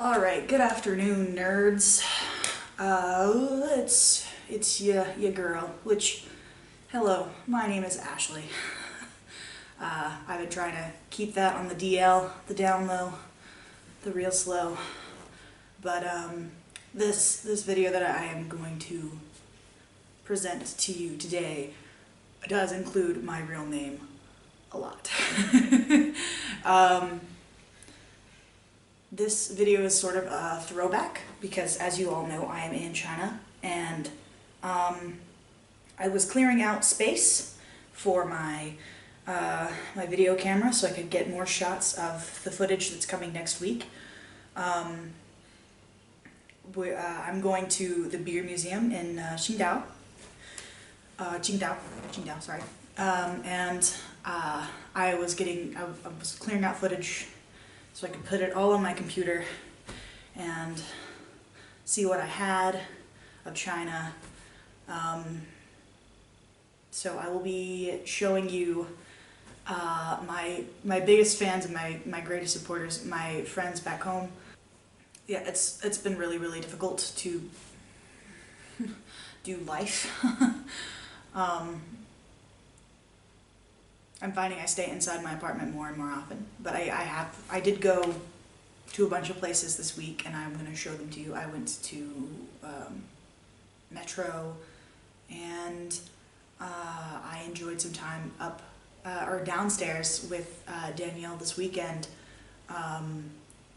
Alright, good afternoon, nerds. It's ya girl, which, hello, my name is Ashley. I've been trying to keep that on the DL, the down low, the real slow. But, this video that I am going to present to you today does include my real name a lot. This video is sort of a throwback because, as you all know, I am in China, and I was clearing out space for my my video camera so I could get more shots of the footage that's coming next week. I'm going to the beer museum in Qingdao, sorry, and I was clearing out footage so I could put it all on my computer and see what I had of China. So I will be showing you my biggest fans and my greatest supporters, my friends back home. Yeah, it's been really difficult to do life. I'm finding I stay inside my apartment more and more often, but I did go to a bunch of places this week, and I'm going to show them to you. I went to Metro, and I enjoyed some time up or downstairs with Danielle this weekend.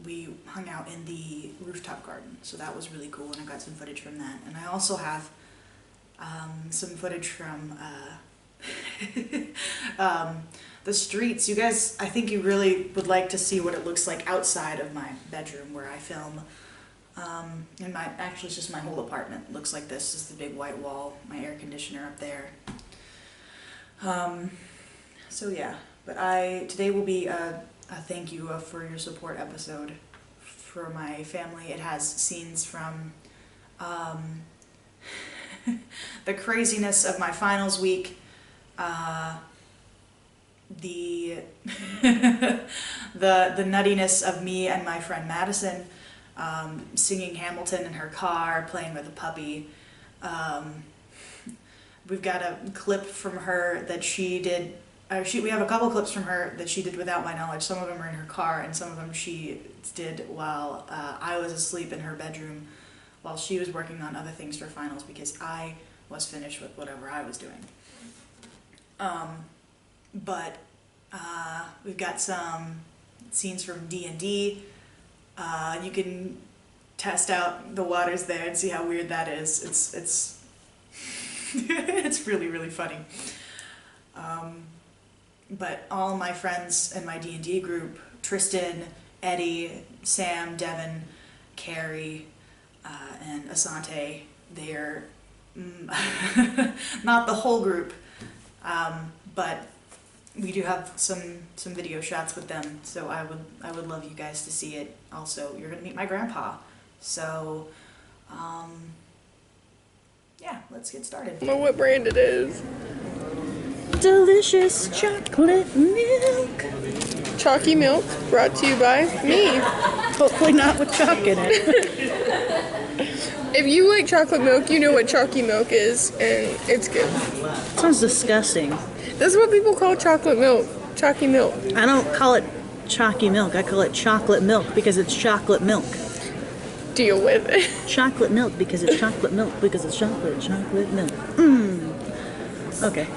We hung out in the rooftop garden, so that was really cool, and I got some footage from that. And I also have some footage from the streets. You guys, I think you really would like to see what it looks like outside of my bedroom where I film. And actually it's just my whole apartment looks like this. This is the big white wall, my air conditioner up there. So yeah, but today will be a thank you for your support episode for my family. It has scenes from the craziness of my finals week, the nuttiness of me and my friend Madison, singing Hamilton in her car, playing with a puppy. We've got a clip from her that she did. We have a couple clips from her that she did without my knowledge. Some of them are in her car, and some of them she did while I was asleep in her bedroom while she was working on other things for finals, because I was finished with whatever I was doing. But we've got some scenes from D&D. You can test out the waters there and see how weird that is. It's it's really funny. But all my friends in my D&D group, Tristan, Eddie, Sam, Devin, Carrie, and Asante, they're not the whole group, but we do have some video shots with them, so I would love you guys to see it. Also, you're gonna meet my grandpa, so yeah, let's get started. I don't know what brand it is. Delicious chocolate milk. Chalky milk, brought to you by me. Hopefully not with chalk in it. If you like chocolate milk, you know what chalky milk is, and it's good. Sounds disgusting. That's what people call chocolate milk. Chalky milk. I don't call it chalky milk. I call it chocolate milk because it's chocolate milk. Deal with it. Chocolate milk because it's chocolate milk because it's chocolate milk. Okay.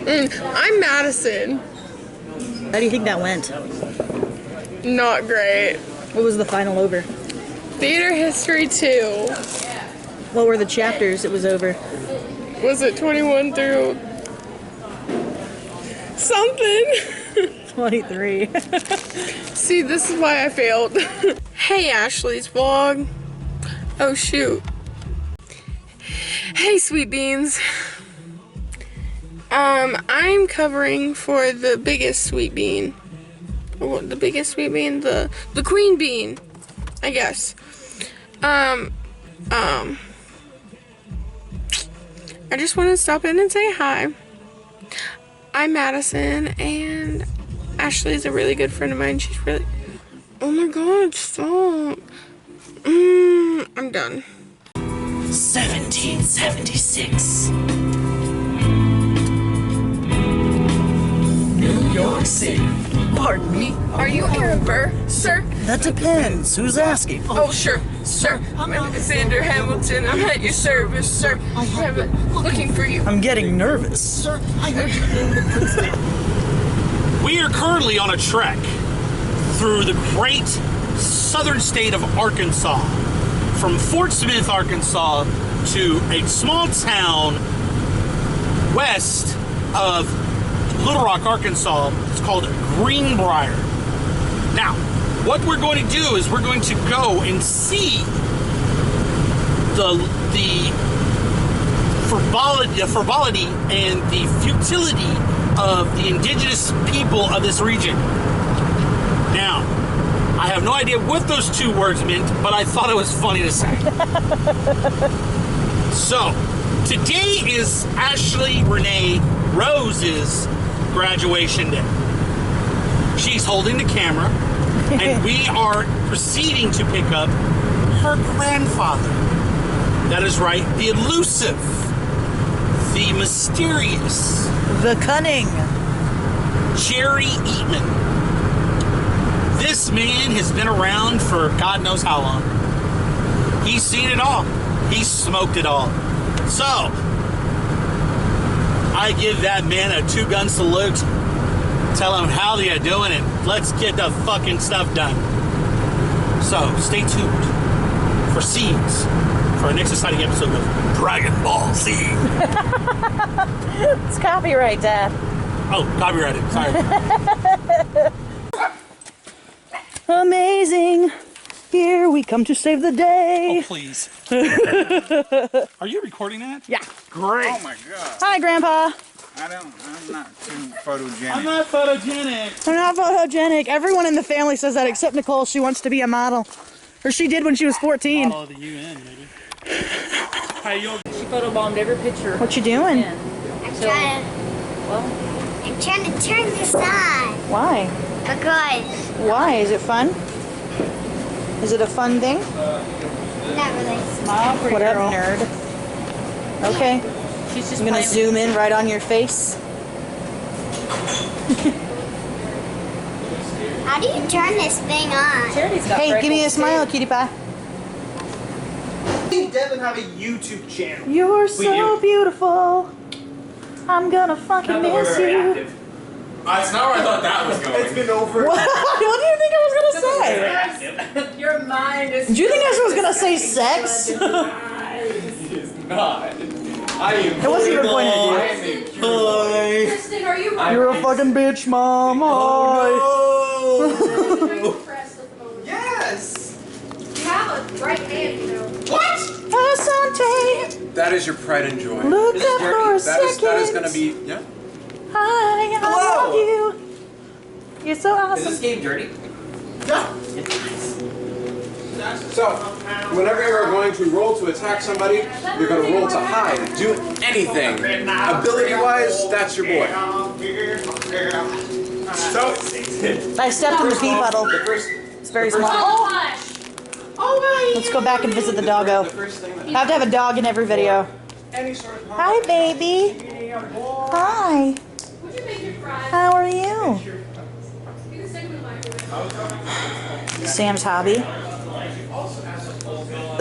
I'm Madison. How do you think that went? Not great. What was the final over? Theater History 2. What were the chapters it was over? Was it 21 through something? 23. See, this is why I failed. Hey, Ashley's vlog. Oh, shoot. Hey, sweet beans. I'm covering for the biggest sweet bean. The biggest sweet bean? The queen bean, I guess. I just want to stop in and say hi. I'm Madison, and Ashley is a really good friend of mine. She's really Oh my god, stop. I'm done. 1776. New York City. Pardon me? Are you Aaron Burr, sir? That depends. Who's asking? Oh, sure, sir. I'm Alexander Hamilton. I'm at your service, sir. I'm looking for you. I'm getting nervous. Sir, We are currently on a trek through the great southern state of Arkansas, from Fort Smith, Arkansas, to a small town west of Little Rock, Arkansas. It's called Greenbrier. Now, what we're going to do is we're going to go and see the frivolity and the futility of the indigenous people of this region. Now, I have no idea what those two words meant, but I thought it was funny to say. So, today is Ashley Renee Rose's graduation day. She's holding the camera, and we are proceeding to pick up her grandfather. That is right, the elusive, the mysterious, the cunning. Jerry Eatman. This man has been around for God knows how long. He's seen it all. He's smoked it all. So, I give that man a two-gun salute. Tell him how they are doing, and let's get the fucking stuff done. So, stay tuned for scenes for our next exciting episode of Dragon Ball Z. It's copyright, Dad. Oh, copyrighted. Sorry. Amazing. Here we come to save the day. Oh, please. Are you recording that? Yeah. Great. Oh my god. Hi, Grandpa. I'm not too photogenic. I'm not photogenic. I'm not photogenic. Everyone in the family says that except Nicole. She wants to be a model. Or she did when she was 14. Model of the UN, maybe. Hey, yo. She photobombed every picture. What you doing? Yeah. I'm trying to turn this on Why? because Why? Is it fun? Is it a fun thing? not really. Smile for What up, girl. nerd? Okay. She's just I'm gonna playing zoom in right on your face. How do you turn this thing on? Charity's got Hey, give me a freckles, smile, too. cutie pie. Me and Devin have a YouTube channel. You're so beautiful. I'm gonna fucking miss you. That's not where I thought that was going. It's been over. What? What do you think I was gonna say? Your mind is. Did you think I was gonna say sex? It is not. I am. It wasn't even pointed at you. Kristen, are you You're a fucking bitch, mom. Hi. Yes. You have a right hand, you know. What? Asante. That is your pride and joy. Look up for a That is second. gonna be. Yeah. Hi, I love you. You're so awesome. game dirty? So, whenever you're going to roll to attack somebody, you're going to roll to hide. Do anything. Ability-wise, that's your boy. So, I stepped in the pee puddle. It's very small. Let's go back and visit the doggo. Have to have a dog in every video. Hi, baby. Hi. How are you? Sam's hobby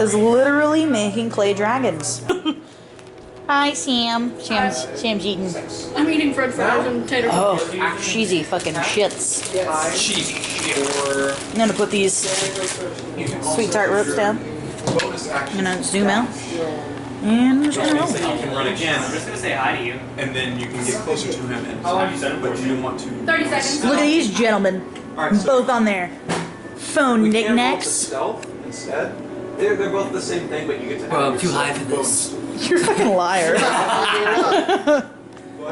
is literally making clay dragons. Hi, Sam. Sam's eating. I'm eating french fries and tater Oh, cheesy fucking shits. I'm gonna put these sweet tart ropes down. I'm gonna zoom out. And I'm just gonna roll. you can run again, I'm just gonna say hi to you. and then you can get closer to him. And How long you said it? but you want to. 30 seconds. Look at these gentlemen. Alright, so Both on their phone we can roll to knickknacks. stealth instead. They're both the same thing, but you get to. Bro, I'm too high for this. You're a fucking liar. Go ahead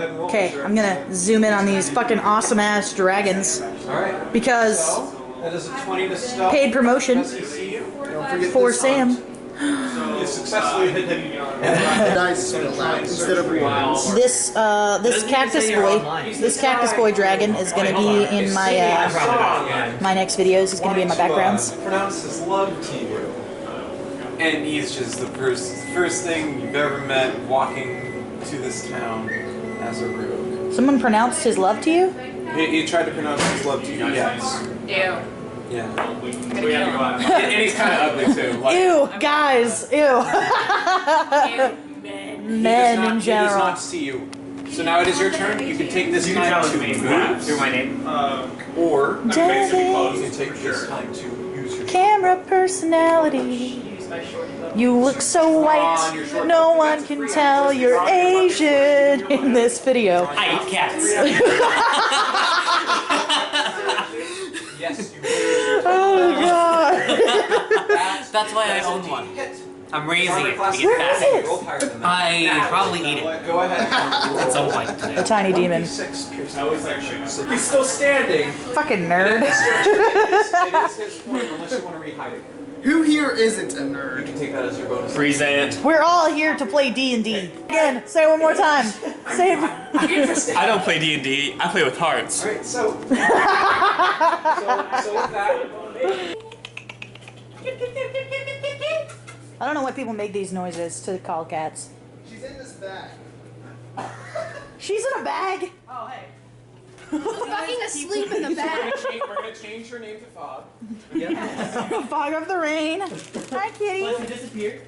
and roll. Okay, I'm gonna zoom in on these fucking awesome ass dragons Alright. because That is a 20 to stealth. paid promotion Does he see you? Don't forget for this Sam. hunt. You successfully hit Dice instead of wands. This cactus boy dragon is gonna be in my my next videos. He's gonna be in my backgrounds. Pronounce his love to you. And he's just the first thing you've ever met walking to this town as a rogue. Someone pronounced his love to you? He tried to pronounce his love to you, yes. Ew. Yeah. And he's kind of ugly too. Like, Ew, guys, ew. Men in he does general. not see you. So now it is your turn. You can take this time to move. Through my name. Or you Daddy. can take this time to use your Camera personality. You look so white, no one can tell you're Asian in this video. I eat cats. Yes, you Oh god. That's why I own one. I'm raising it to Where get is fat. it? I probably eat it Go ahead. at some point today. A tiny demon. He's still standing. Fucking nerd. It is his point unless you want to rehide it. Who here isn't a You nerd? can take that as your bonus. Present. We're all here to play D&D. Again, say it one more time. Say it. I don't play D&D. I play with hearts. Alright, so with that. I don't know why people make these noises to call cats. She's in this bag. She's in a bag. Oh, hey. Fucking asleep in the bag. We're gonna change her name to Fog. Fog of the rain. Hi, kitty. disappear.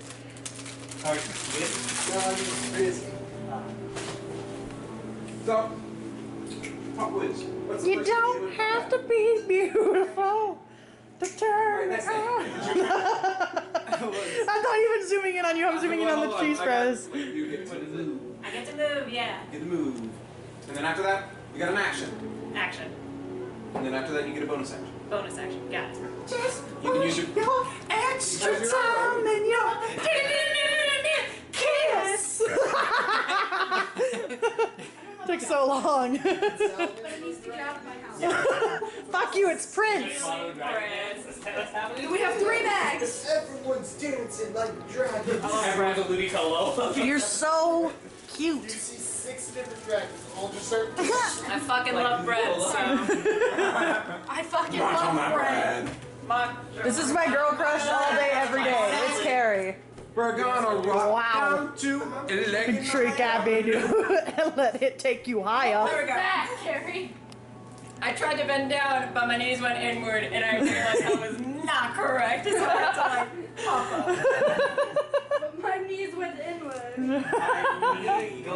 So, pop quiz. What's the You first thing don't would have do? to be beautiful to turn Right, that's on. it. I'm not even zooming in on you. I'm zooming in on the cheese fries. You get to move. I get to move, yeah. Get the move. And then after that, you got an action. Action. And then after that, you get a bonus action. Bonus action. Got it. Just You can use your extra time in your kiss. Took so long. But it needs to get out of my house. Fuck you, it's Prince. We have 3 bags. Everyone's dancing like dragons. You're so cute. You see 6 different dragons, all just start. I fucking love bread, so. I fucking love bread. This is my girl crush all day, every day. It's Carrie. We're gonna rock Wow. down to 11. Trick Avenue and let it take you higher. There we go. Back, Carrie. I tried to bend down, but my knees went inward, and I realized that was not correct. So I had to like pop up. But my knees went inward. Go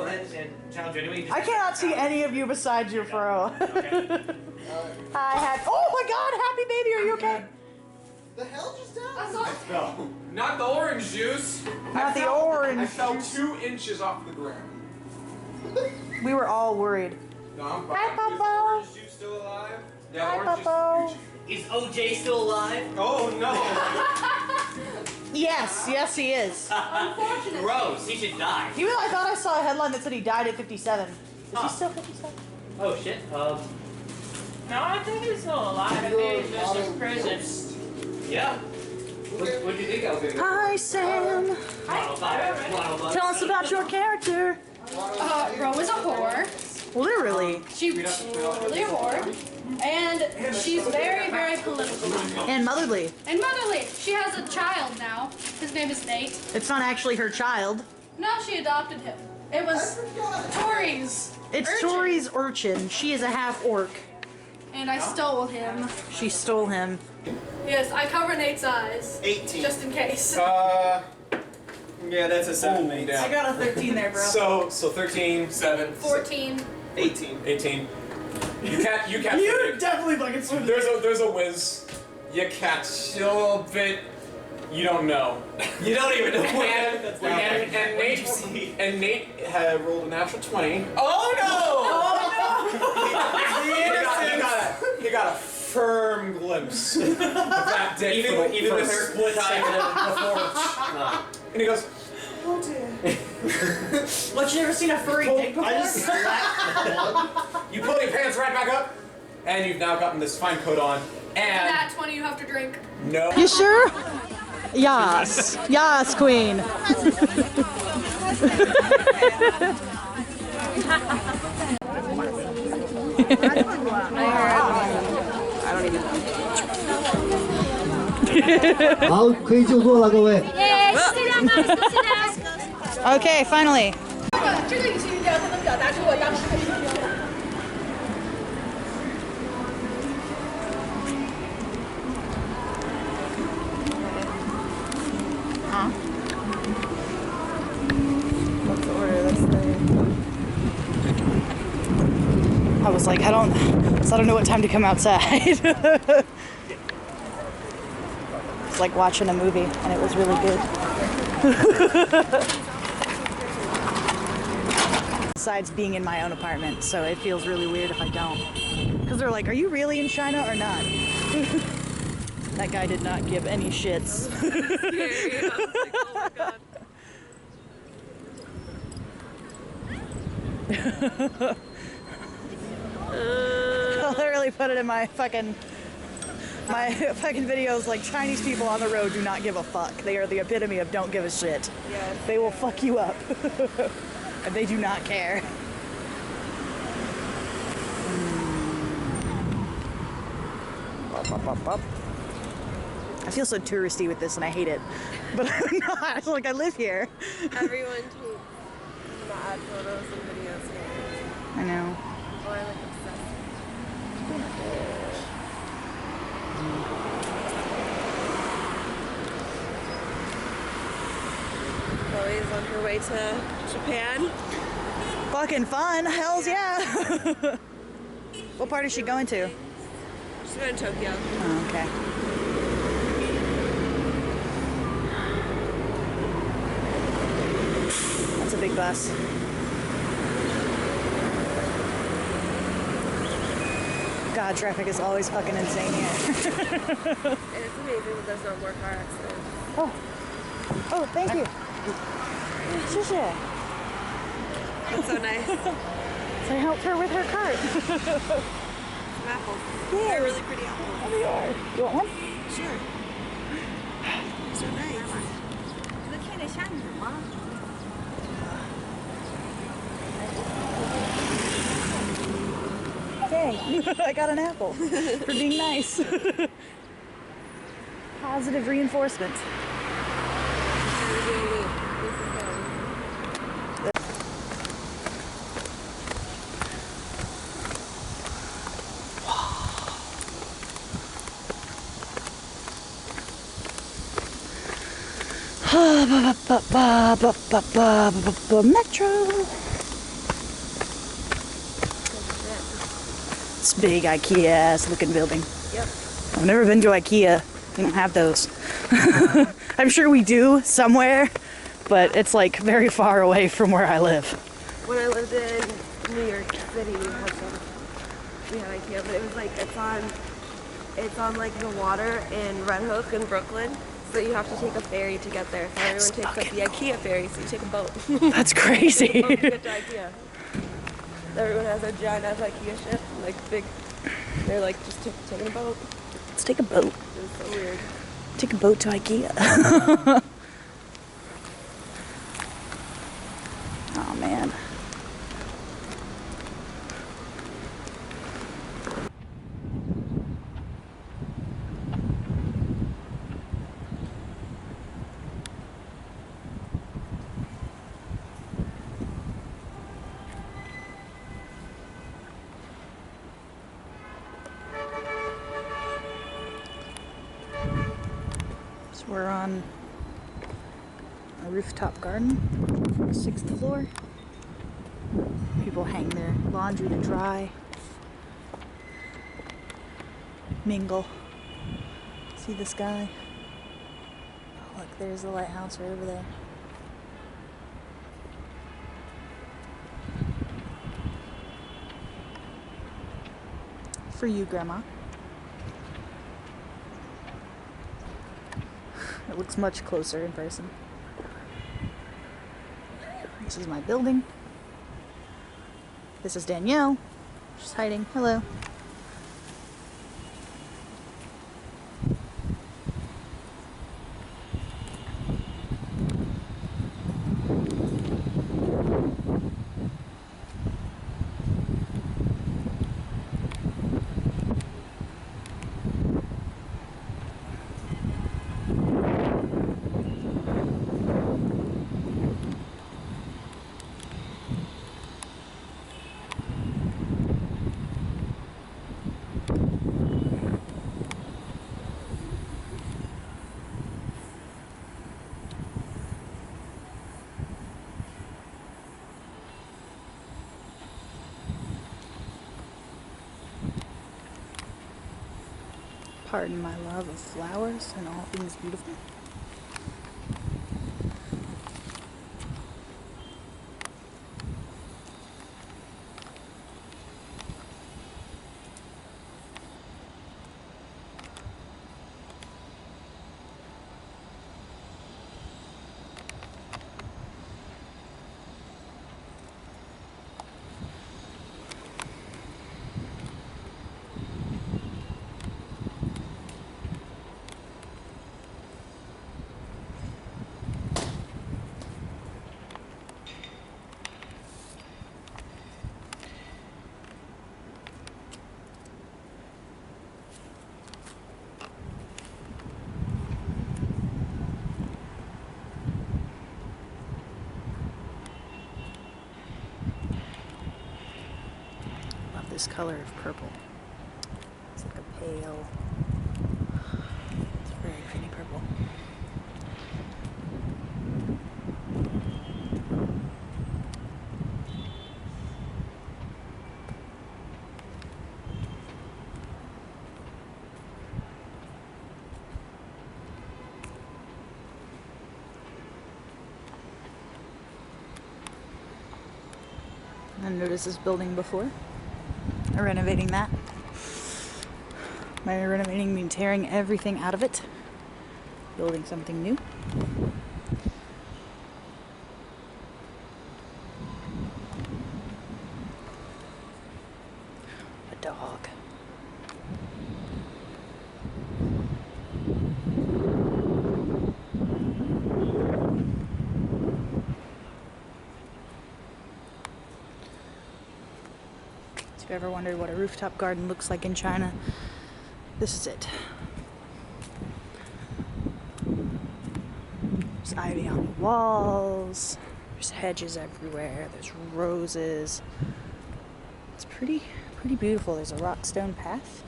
ahead and challenge anyway. I cannot see any of you besides your fro. I had. Oh my God! Happy baby, are you okay? The hell just I happened? saw it. Not the orange juice. Not the orange. I fell 2 inches off the ground. We were all worried. No, I'm fine. Hi, Is Papa. the orange juice still alive? Yeah, Hi, orange Papa. juice. Is OJ still alive? Oh no. Yes, yes, he is. Unfortunate. Gross. He should die. Even though I thought I saw a headline that said he died at 57. Is Huh. he still 57? Oh shit. No, I think he's still alive. I think he's just in prison. Yeah. What do you think I was gonna go? Hi, Sam. Tell us about your character. Ro is a whore. Literally. She's really a whore. And she's very, very political. And motherly. And motherly. She has a child now. His name is Nate. It's not actually her child. No, she adopted him. It was Tori's. It's urchin. Tori's urchin. She is a half orc. And I stole him. She stole him. Yes, I cover Nate's eyes. 18. Just in case. Yeah, that's a 7, mate. down. got a 13 there, bro. So 13, 7, 14. 18. 18. You catch You the definitely fucking swim. There's a whiz. You catch a little bit. You don't know. You don't even know. And Nate had rolled a natural 20. Oh no! He got a firm glimpse of that dick Even for with a her split second before. And he goes, oh dear. What, you ever seen a furry dick before? I just slapped one. You pull your pants right back up, and you've now gotten this fine coat on. And And that 20 you have to drink. no. You sure? Yes. Yes, queen. I don't even know. 好，可以就座了，各位。 Okay, finally. 这个语气语调才能表达出我当时的心情。Let's order this thing. I was like, I don't know what time to come outside. It's like watching a movie, and it was really good. Besides being in my own apartment, so it feels really weird if I don't. Because they're like, are you really in China or not? That guy did not give any shits. Scary. I was like, oh my god. I'll literally put it in my fucking videos like Chinese people on the road do not give a fuck. They are the epitome of don't give a shit. Yes. They will fuck you up. And they do not care. I feel so touristy with this and I hate it. But I'm not. Like, I live here. Everyone takes mad photos and videos here. I know. Oh, I like obsessed. Chloe's on her way to Japan. Fucking fun. Hells yeah. What part is she going to? She's going to Tokyo. Oh, okay. That's a big bus. God, traffic is always fucking insane here. And it's amazing that there's no more car accidents. Oh. Oh, thank you. Shusha. That's so nice. So I helped her with her cart. Some apples. Yeah. They're really pretty apples. Oh, they are. You want one? Sure. So nice. Dang, I got an apple for being nice. Positive reinforcement. Metro. It's a big IKEA-ass looking building. Yep. I've never been to IKEA. We don't have those. I'm sure we do somewhere, but it's like very far away from where I live. When I lived in New York City, we had IKEA, but it was like it's on like the water in Red Hook in Brooklyn. So you have to take a ferry to get there. So everyone takes like the IKEA ferry, so you take a boat. That's crazy. To get to IKEA. Everyone has a giant ass IKEA ship, like big. They're like just taking a boat. Let's take a boat. It was so weird. Take a boat to IKEA. Oh man. So we're on a rooftop garden for the 6th floor. People hang their laundry to dry. Mingle. See this guy? Oh, look, there's the lighthouse right over there. For you, Grandma. It looks much closer in person. This is my building. This is Danielle. She's hiding. Hello. Pardon my love of flowers and all things beautiful. This color of purple. It's like a pale, it's very pretty purple. I noticed this building before. Renovating that. By renovating, mean tearing everything out of it, building something new. A dog. If you ever wondered what a rooftop garden looks like in China, this is it. There's ivy on the walls, there's hedges everywhere, there's roses. It's pretty beautiful. There's a rock stone path.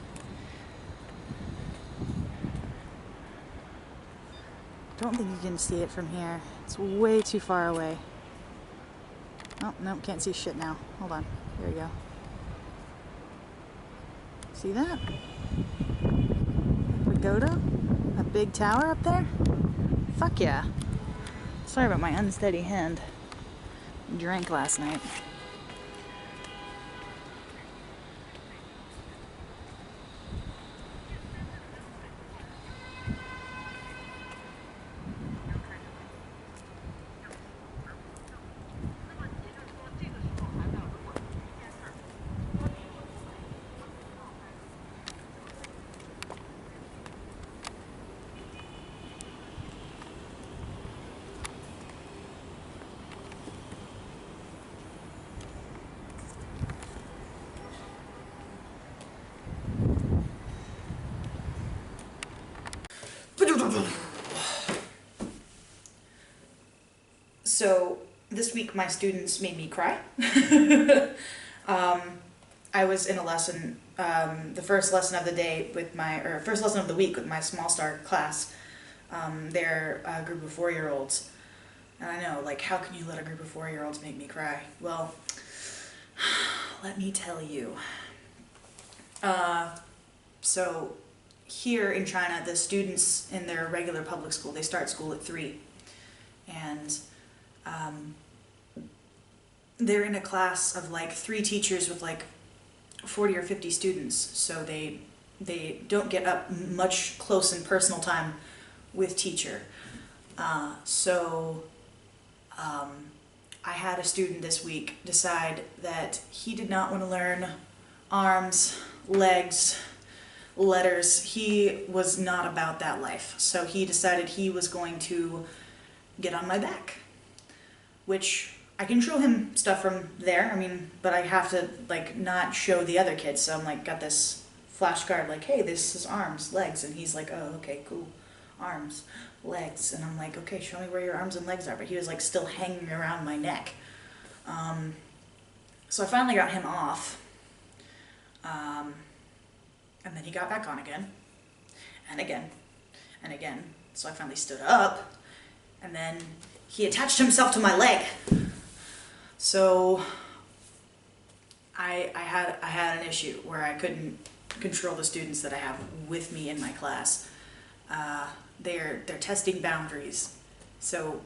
Don't think you can see it from here. It's way too far away. Oh, no, can't see shit now. Hold on. There we go. See that? Pagoda? A big tower up there? Fuck yeah. Sorry about my unsteady hand. Drank last night. So this week my students made me cry. I was in a lesson, the first lesson of the day with first lesson of the week with my small star class. They're a group of 4-year-olds. And I know, like, how can you let a group of 4-year-olds make me cry? Well, let me tell you. So here in China, the students in their regular public school, they start school at 3. And they're in a class of like 3 teachers with like 40 or 50 students, so they don't get up much close and personal time with teacher. I had a student this week decide that he did not want to learn arms, legs, letters. He was not about that life, so he decided he was going to get on my back, which I can show him stuff from there, I mean, but I have to, like, not show the other kids, so I'm, like, got this flashcard, like, hey, this is arms, legs, and he's like, oh, okay, cool, arms, legs, and I'm like, okay, show me where your arms and legs are, but he was, like, still hanging around my neck. So I finally got him off, and then he got back on again, and again, and again, so I finally stood up, and then he attached himself to my leg. So I had an issue where I couldn't control the students that I have with me in my class. They're testing boundaries. So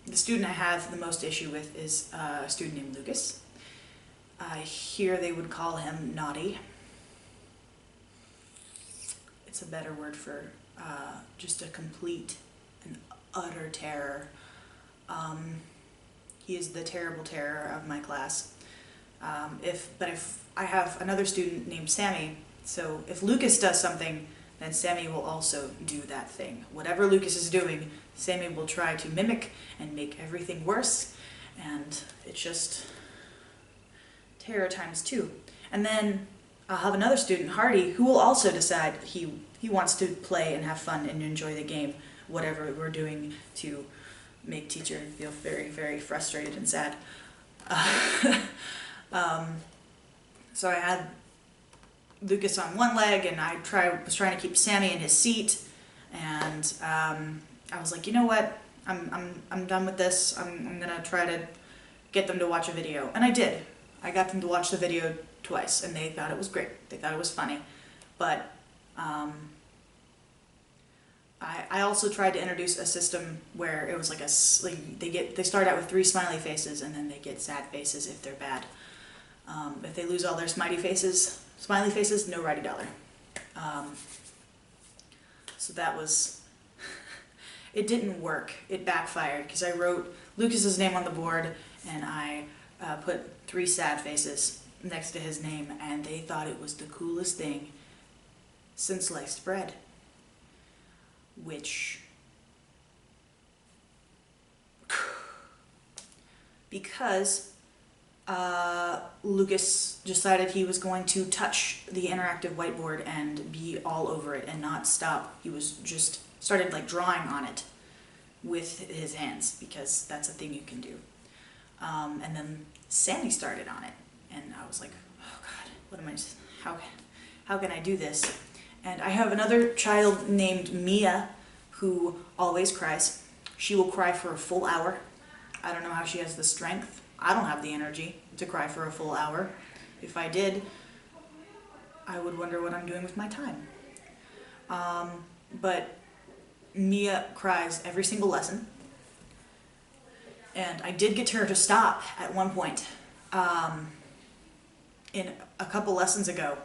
the student I have the most issue with is a student named Lucas. Here they would call him naughty. It's a better word for just a complete and utter terror. He is the terrible terror of my class. If I have another student named Sammy, so if Lucas does something, then Sammy will also do that thing. Whatever Lucas is doing, Sammy will try to mimic and make everything worse, and it's just terror times 2. And then I'll have another student, Hardy, who will also decide he wants to play and have fun and enjoy the game, whatever we're doing to make teacher feel very, very frustrated and sad. So I had Lucas on one leg, and I was trying to keep Sammy in his seat, and I was like, you know what? I'm done with this. I'm gonna try to get them to watch a video, and I did. I got them to watch the video twice, and they thought it was great. They thought it was funny, but I also tried to introduce a system where it was like they start out with 3 smiley faces, and then they get sad faces if they're bad. If they lose all their smiley faces, no righty dollar. So that was, it didn't work. It backfired because I wrote Lucas's name on the board, and I put 3 sad faces next to his name, and they thought it was the coolest thing since sliced bread. Which, because Lucas decided he was going to touch the interactive whiteboard and be all over it and not stop. He was just started like drawing on it with his hands, because that's a thing you can do. And then Sammy started on it, and I was like, oh God, what am I, how can I do this? And I have another child named Mia who always cries. She will cry for a full hour. I don't know how she has the strength. I don't have the energy to cry for a full hour. If I did, I would wonder what I'm doing with my time. But Mia cries every single lesson. And I did get her to stop at one point in a couple lessons ago.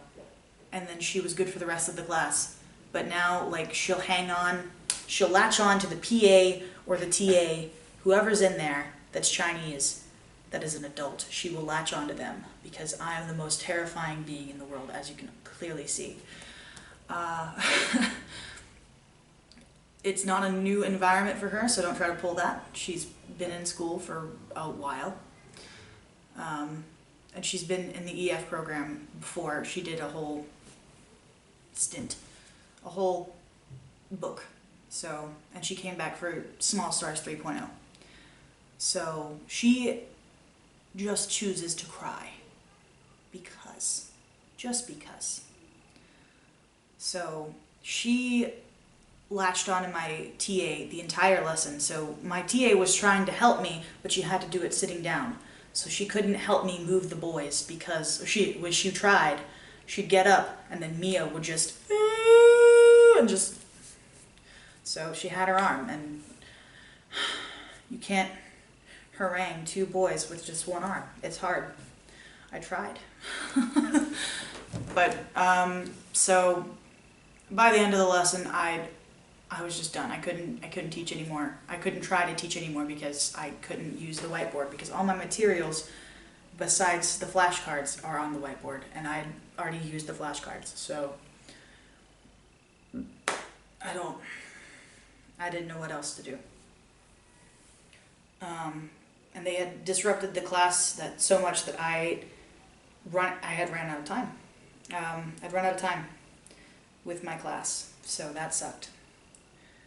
And then she was good for the rest of the class. But now, like, she'll latch on to the PA or the TA, whoever's in there that's Chinese, that is an adult. She will latch on to them, because I am the most terrifying being in the world, as you can clearly see. It's not a new environment for her, so don't try to pull that. She's been in school for a while. And she's been in the EF program before. She did a whole stint, a whole book. So, and she came back for Small Stars 3.0. So she just chooses to cry because, just because. So she latched onto my TA the entire lesson. So my TA was trying to help me, but she had to do it sitting down. So she couldn't help me move the boys, because when she tried, she'd get up and then Mia would just, so she had her arm, and you can't harangue 2 boys with just 1 arm. It's hard. I tried. But, so by the end of the lesson, I was just done. I couldn't teach anymore. I couldn't try to teach anymore because I couldn't use the whiteboard, because all my materials besides the flashcards are on the whiteboard, and I'd already used the flashcards, so I didn't know what else to do. And they had disrupted the class so much that I had ran out of time. I'd run out of time with my class, so that sucked.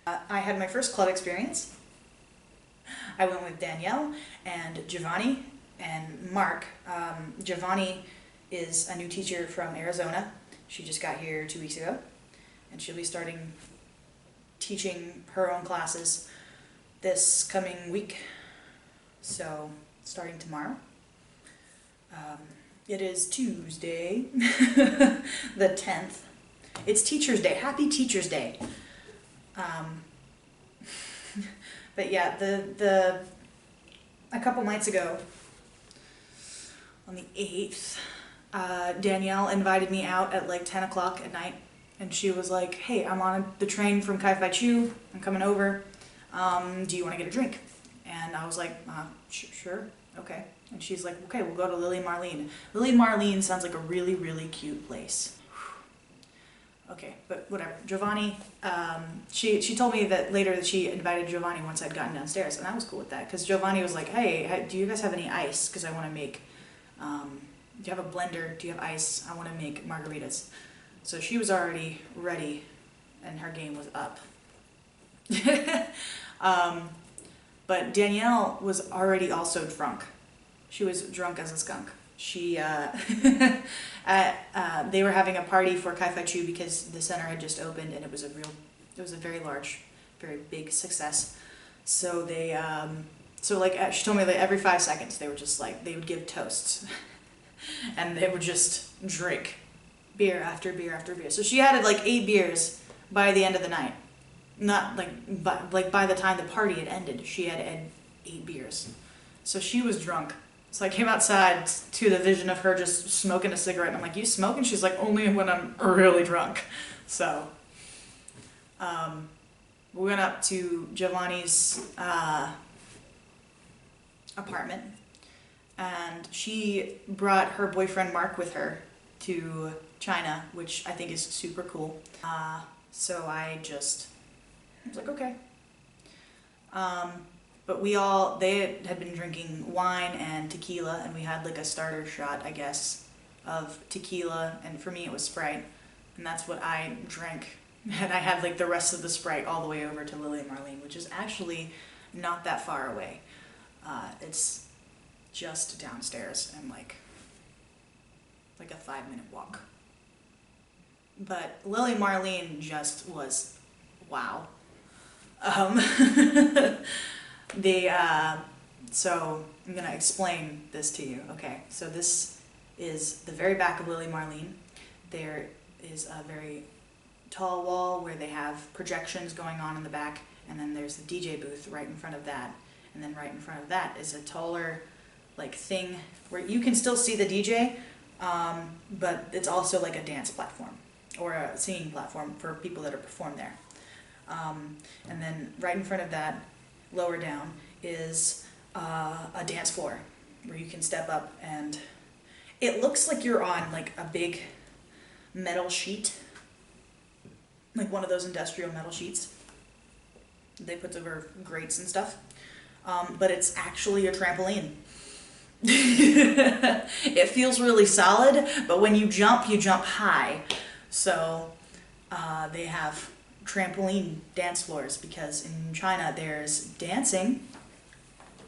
I had my first club experience. I went with Danielle and Giovanni and Mark. Giovanni is a new teacher from Arizona. She just got here 2 weeks ago, and she'll be starting teaching her own classes this coming week, so starting tomorrow. It is Tuesday, the 10th. It's Teacher's Day. Happy Teacher's Day. But yeah, a couple nights ago, on the 8th, Danielle invited me out at like 10 o'clock at night, and she was like, hey, I'm on the train from Kai-Fi Chu, I'm coming over, do you want to get a drink? And I was like, sure, okay. And she's like, okay, we'll go to Lily Marlene. Lily Marlene sounds like a really, really cute place. Okay, but whatever. Giovanni, she told me that later that she invited Giovanni once I'd gotten downstairs, and I was cool with that, because Giovanni was like, hey, do you guys have any ice? Because I want to make, do you have a blender? Do you have ice? I want to make margaritas. So she was already ready, and her game was up. But Danielle was already also drunk. She was drunk as a skunk. She, they were having a party for Kai-Fi Chu because the center had just opened, and it was a very large, very big success. So they, she told me that every 5 seconds they were just like, they would give toasts and they would just drink beer after beer after beer. So she had like 8 beers by the end of the night. Not like, by the time the party had ended, she had 8 beers. So she was drunk. So I came outside to the vision of her just smoking a cigarette. And I'm like, you smoking? She's like, only when I'm really drunk. So we went up to Giovanni's apartment, and she brought her boyfriend Mark with her to China, which I think is super cool. So I was like, okay. But they had been drinking wine and tequila, and we had like a starter shot, I guess, of tequila, and for me it was Sprite, and that's what I drank. And I had like the rest of the Sprite all the way over to Lily Marlene, which is actually not that far away. It's just downstairs and like a 5-minute walk. But Lily Marlene just was wow. So I'm gonna explain this to you. Okay, so this is the very back of Lily Marlene. There is a very tall wall where they have projections going on in the back, and then there's the DJ booth right in front of that, and then right in front of that is a taller like thing where you can still see the DJ, but it's also like a dance platform or a singing platform for people that are perform there. And then right in front of that, lower down, is a dance floor where you can step up, and it looks like you're on like a big metal sheet, like one of those industrial metal sheets they put over grates and stuff, but it's actually a trampoline. It feels really solid, but when you jump high. So they have trampoline dance floors because in China there's dancing,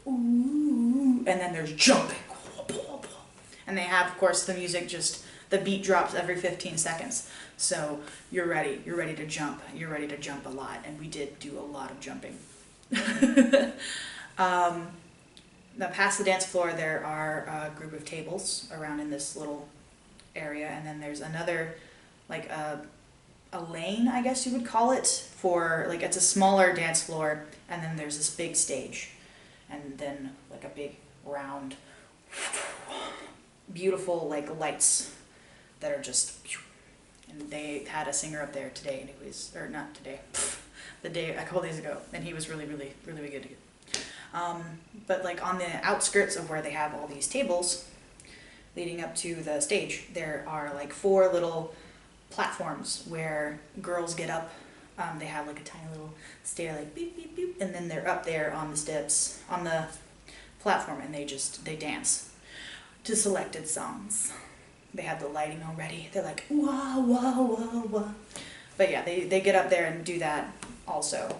ooh, and then there's jumping, and they have, of course, the music, just the beat drops every 15 seconds. So you're ready to jump, you're ready to jump a lot, and we did do a lot of jumping. Now past the dance floor there are a group of tables around in this little area, and then there's another, like a lane, I guess you would call it, for like, it's a smaller dance floor, and then there's this big stage, and then like a big round beautiful like lights that are just, and they had a singer up there today, and it was, or not today, a couple days ago, and he was really good. But like on the outskirts of where they have all these tables leading up to the stage, there are like 4 little platforms where girls get up. They have like a tiny little stair, like beep beep beep, and then they're up there on the steps on the platform, and they dance to selected songs. They have the lighting already. They're like wah wah wah wah. But yeah, they get up there and do that also.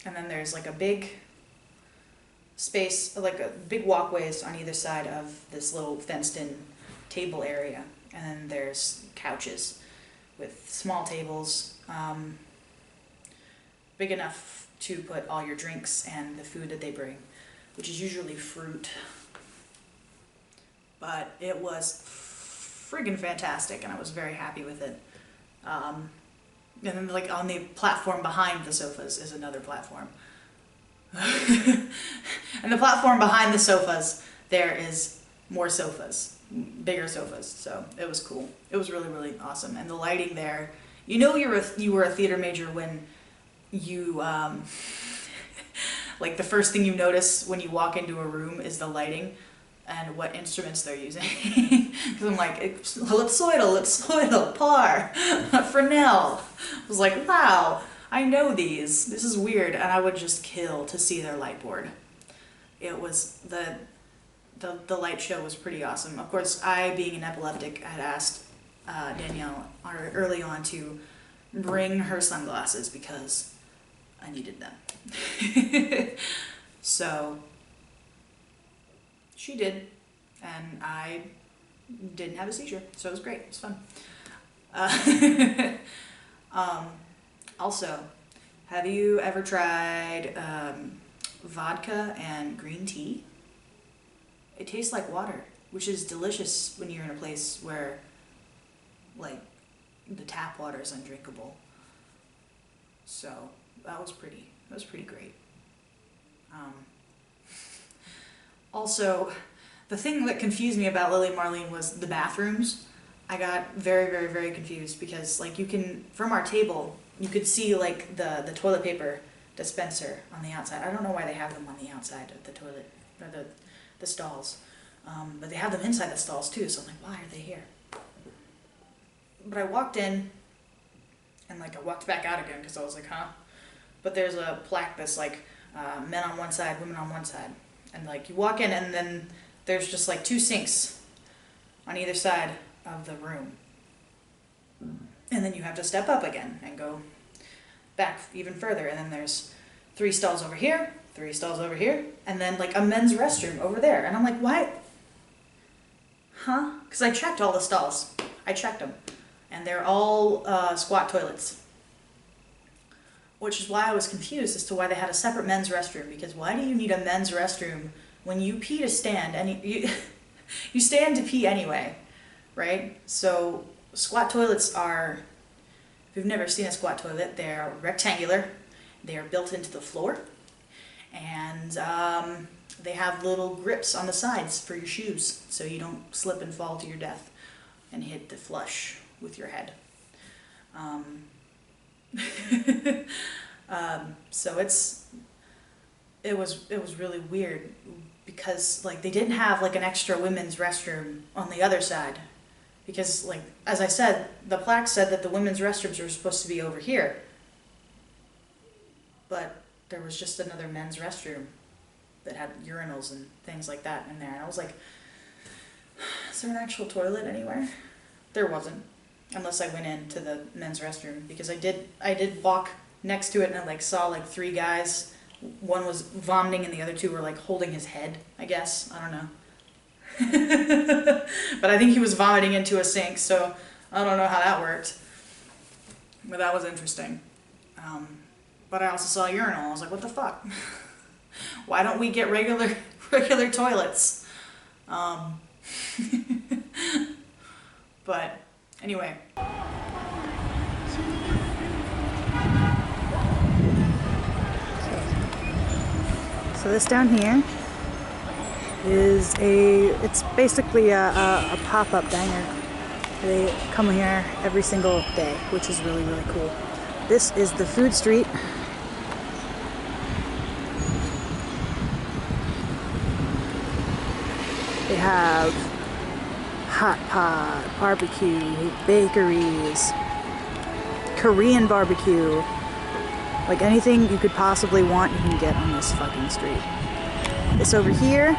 And then there's like a big space, like a big walkways on either side of this little fenced-in table area, and then there's couches with small tables, big enough to put all your drinks and the food that they bring, which is usually fruit. but it was friggin' fantastic, and I was very happy with it. And then like on the platform behind the sofas is another platform. And the platform behind the sofas, there is more sofas, bigger sofas, so it was cool. It was really, really awesome. And the lighting there, you know you were a theater major when you, like the first thing you notice when you walk into a room is the lighting and what instruments they're using. Because I'm like, ellipsoidal, par, Fresnel. I was like, wow, I know these. This is weird, and I would just kill to see their light board. It was, the light show was pretty awesome. Of course, I, being an epileptic, had asked Danielle early on to bring her sunglasses because I needed them. So she did, and I didn't have a seizure, so it was great. It was fun. Also, have you ever tried vodka and green tea? It tastes like water, which is delicious when you're in a place where, like, the tap water is undrinkable. So that was pretty great. Also, the thing that confused me about Lily Marlene was the bathrooms. I got very, very, very confused because, like, you can, from our table, you could see, like, the toilet paper dispenser on the outside. I don't know why they have them on the outside of the toilet, or the stalls. But they have them inside the stalls too, so I'm like, why are they here? But I walked in, and like I walked back out again because I was like, huh? But there's a plaque that's like, men on one side, women on one side. And like you walk in and then there's just like 2 sinks on either side of the room. And then you have to step up again and go back even further. And then there's 3 stalls over here, 3 stalls over here, and then like a men's restroom over there. And I'm like, why? Huh? Because I checked all the stalls. I checked them. And they're all squat toilets. Which is why I was confused as to why they had a separate men's restroom. Because why do you need a men's restroom when you pee to stand? And you stand to pee anyway, right? So squat toilets are, if you've never seen a squat toilet, they're rectangular. They are built into the floor. And they have little grips on the sides for your shoes so you don't slip and fall to your death and hit the flush with your head. So it was really weird because like they didn't have like an extra women's restroom on the other side because like as I said, the plaque said that the women's restrooms were supposed to be over here, but there was just another men's restroom that had urinals and things like that in there, and I was like, is there an actual toilet anywhere? There wasn't. Unless I went into the men's restroom, because I did walk next to it and I like saw like 3 guys. One was vomiting and the other 2 were like holding his head, I guess. I don't know. But I think he was vomiting into a sink, so I don't know how that worked. But that was interesting. But I also saw a urinal. I was like, what the fuck? Why don't we get regular toilets? But anyway. So this down here is it's basically a pop-up diner. They come here every single day, which is really, really cool. This is the food street. They have hot pot, barbecue, bakeries, Korean barbecue. Like anything you could possibly want, you can get on this fucking street. This over here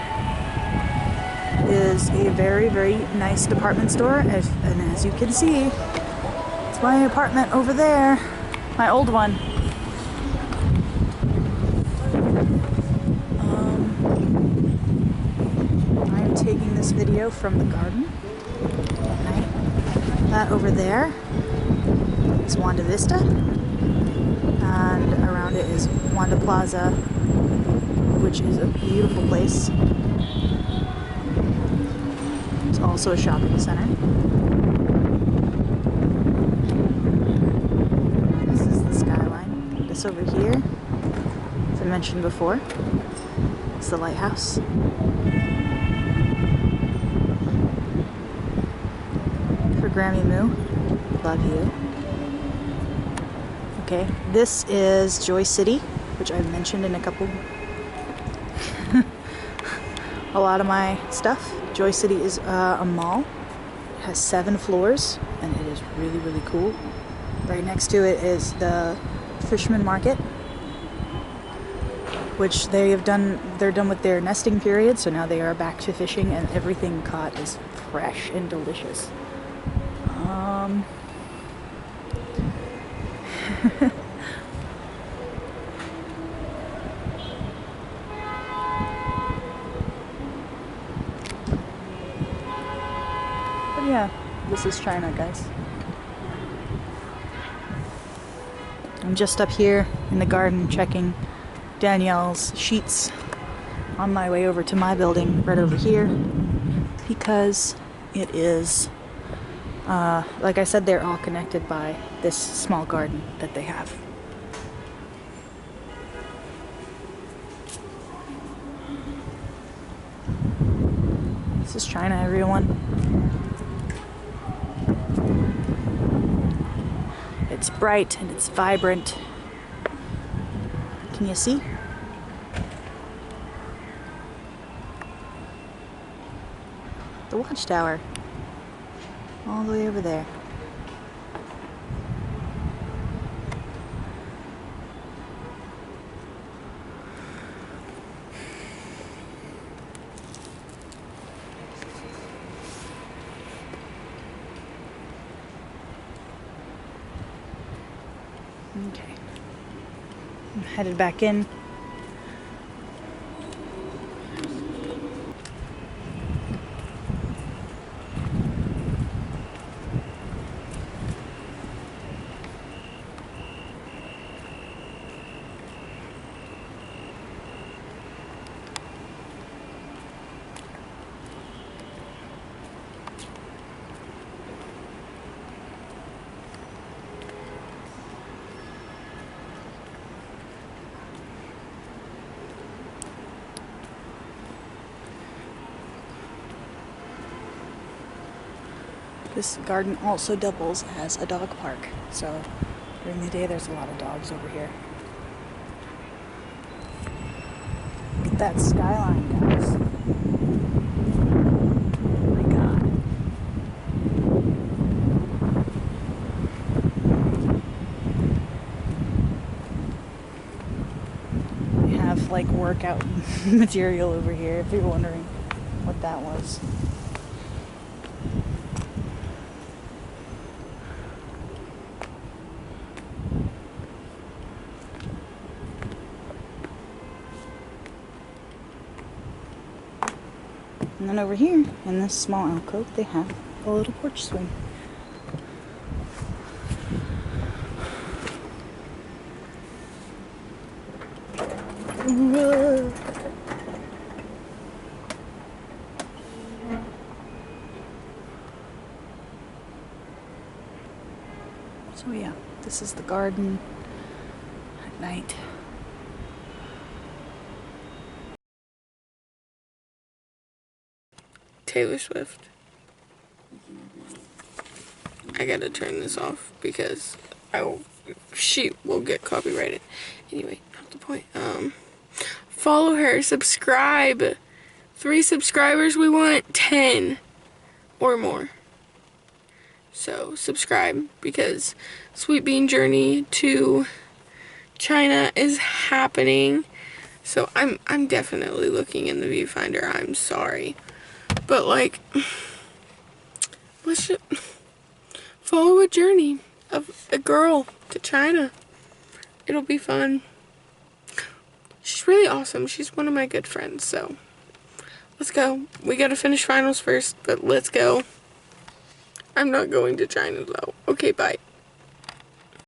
is a very, very nice department store. And as you can see, it's my apartment over there, my old one. I'm taking this video from the garden at night. That over there is Wanda Vista. And around it is Wanda Plaza, which is a beautiful place. also a shopping center. This is the skyline. This over here, as I mentioned before, is the lighthouse. For Grammy Moo, love you. Okay, this is Joy City, which I've mentioned in a couple a lot of my stuff. Joy City is a mall. It has 7 floors and it is really, really cool. Right next to it is the Fisherman Market, which they're done with their nesting period, so now they are back to fishing and everything caught is fresh and delicious. But yeah, this is China, guys. I'm just up here in the garden checking Danielle's sheets on my way over to my building right over here, because it is, like I said, they're all connected by this small garden that they have. This is China, everyone. It's bright and it's vibrant. Can you see? The watchtower. All the way over there. Okay. I'm headed back in. This garden also doubles as a dog park, so during the day there's a lot of dogs over here. Look at that skyline, guys. Oh my god. We have like workout material over here if you're wondering what that was. And then over here, in this small alcove, they have a little porch swing. So yeah, this is the garden at night. Taylor Swift. I gotta turn this off because she will get copyrighted. Anyway, not the point. Follow her, subscribe. 3 subscribers, we want 10 or more. So subscribe, because Sweet Bean Journey to China is happening. So I'm definitely looking in the viewfinder. I'm sorry. But like, let's just follow a journey of a girl to China. It'll be fun. She's really awesome. She's one of my good friends, so let's go. We gotta finish finals first, but let's go. I'm not going to China though. Okay, bye.